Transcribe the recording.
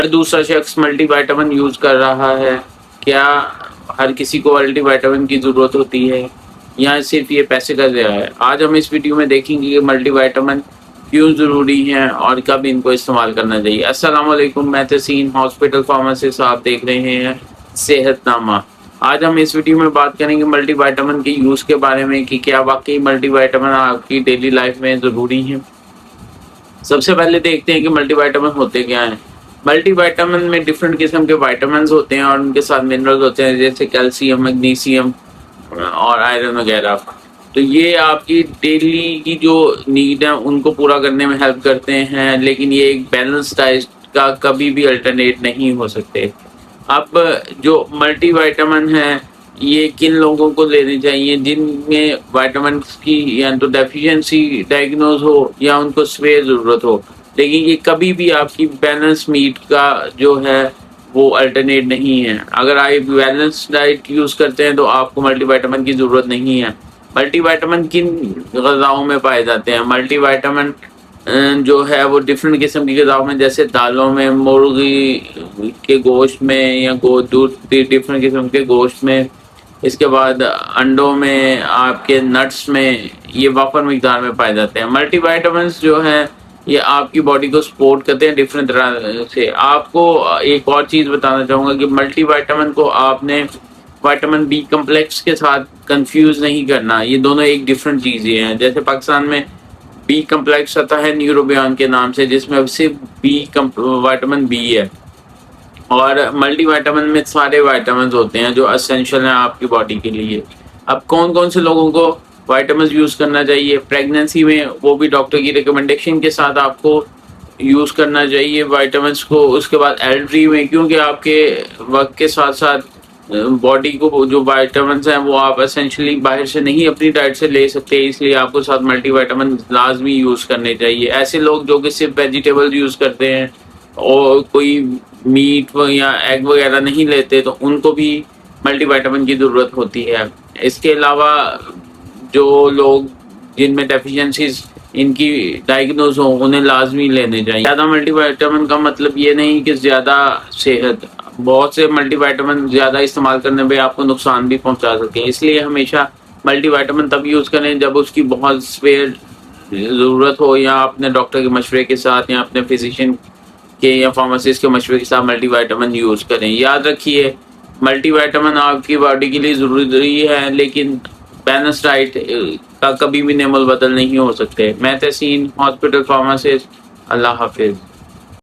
हर दूसरा शख्स multivitamin use कर रहा है। क्या हर किसी को मल्टीविटामिन की जरूरत होती है या सिर्फ ये पैसे का ज़रिया है? आज हम इस वीडियो में देखेंगे कि मल्टीविटामिन क्यों ज़रूरी हैं और कब इनको इस्तेमाल करना चाहिए। अस्सलाम वालेकुम, मैं तसीन हॉस्पिटल फार्मासिस्ट, आप देख रहे हैं सेहतनामा। आज हम इस वीडियो में बात करेंगे मल्टीविटामिन के यूज़ के बारे में कि क्या वाकई मल्टीविटामिन आपकी डेली लाइफ में ज़रूरी है। सबसे पहले देखते हैं कि मल्टीविटामिन होते क्या हैं। मल्टीविटामिन में डिफरेंट किस्म के विटामिन होते हैं और उनके साथ मिनरल्स होते हैं, जैसे कैल्शियम, मैग्नीशियम और आयरन वगैरह। तो ये आपकी डेली की जो नीड है उनको पूरा करने में हेल्प करते हैं, लेकिन ये एक बैलेंस डाइट का कभी भी अल्टरनेट नहीं हो सकते। अब जो मल्टीविटामिन है ये किन लोगों को लेने चाहिए? जिनमें विटामिन की या तो डेफिशिएंसी डायग्नोज हो या उनको स्पेयर ज़रूरत हो, लेकिन ये कभी भी आपकी बैलेंस मीट का जो है वो अल्टरनेट नहीं है। अगर आप बैलेंस डाइट यूज़ करते हैं तो आपको मल्टीविटामिन की ज़रूरत नहीं है। मल्टीविटामिन किन ग़िज़ाओं में पाए जाते हैं? मल्टीविटामिन जो है वो डिफरेंट किस्म की ग़िज़ाओं में, जैसे दालों में, मुर्गी के गोश्त में या दूध, डिफरेंट किस्म के गोश्त में, इसके बाद अंडों में, आपके नट्स में ये वाफर मिकदार में पाए जाते हैं। मल्टीविटामिन्स जो हैं ये आपकी बॉडी को सपोर्ट करते हैं डिफरेंट तरह से। आपको एक और चीज़ बताना चाहूँगा कि मल्टीविटामिन को आपने विटामिन बी कम्प्लेक्स के साथ कंफ्यूज नहीं करना। ये दोनों एक डिफरेंट चीज़ें हैं। जैसे पाकिस्तान में बी कम्प्लेक्स आता है न्यूरोबियन के नाम से, जिसमें सिर्फ विटामिन बी है, और मल्टीविटामिन में सारे विटामिन होते हैं जो एसेंशियल हैं आपकी बॉडी के लिए। अब कौन कौन से लोगों को विटामिन यूज़ करना चाहिए? प्रेगनेंसी में, वो भी डॉक्टर की रिकमेंडेशन के साथ आपको यूज़ करना चाहिए विटामिन को। उसके बाद एल्डरी में, क्योंकि आपके वक्त के साथ साथ बॉडी को जो विटामिन हैं वो आप एसेंशियली बाहर से नहीं अपनी डाइट से ले सकते, इसलिए आपको साथ मल्टीविटामिन लाजमी यूज़ करने चाहिए। ऐसे लोग जो कि सिर्फ वेजिटेबल यूज़ करते हैं और कोई मीट या एग वगैरह नहीं लेते, तो उनको भी मल्टीविटामिन की ज़रूरत होती है। इसके अलावा जो लोग जिनमें डेफिशिएंसीज इनकी डायग्नोज हो, उन्हें लाजमी लेने चाहिए। ज़्यादा मल्टीविटामिन का मतलब ये नहीं कि ज़्यादा सेहत। बहुत से मल्टीविटामिन ज़्यादा इस्तेमाल करने पे आपको नुकसान भी पहुंचा सकते हैं, इसलिए हमेशा मल्टीविटामिन तब यूज़ करें जब उसकी बहुत स्पेयर ज़रूरत हो, या अपने डॉक्टर के मशवरे के साथ या अपने फिजिशियन के या फार्मासिस्ट के मशवरे के साथ मल्टीविटामिन यूज़ करें। याद रखिए, मल्टीविटामिन आपकी बॉडी के लिए ज़रूरी है, लेकिन बैलेंस डाइट का कभी भी नेमल बदल नहीं हो सकते। मैं तसीन हॉस्पिटल फार्मासिस्ट, अल्लाह हाफिज़।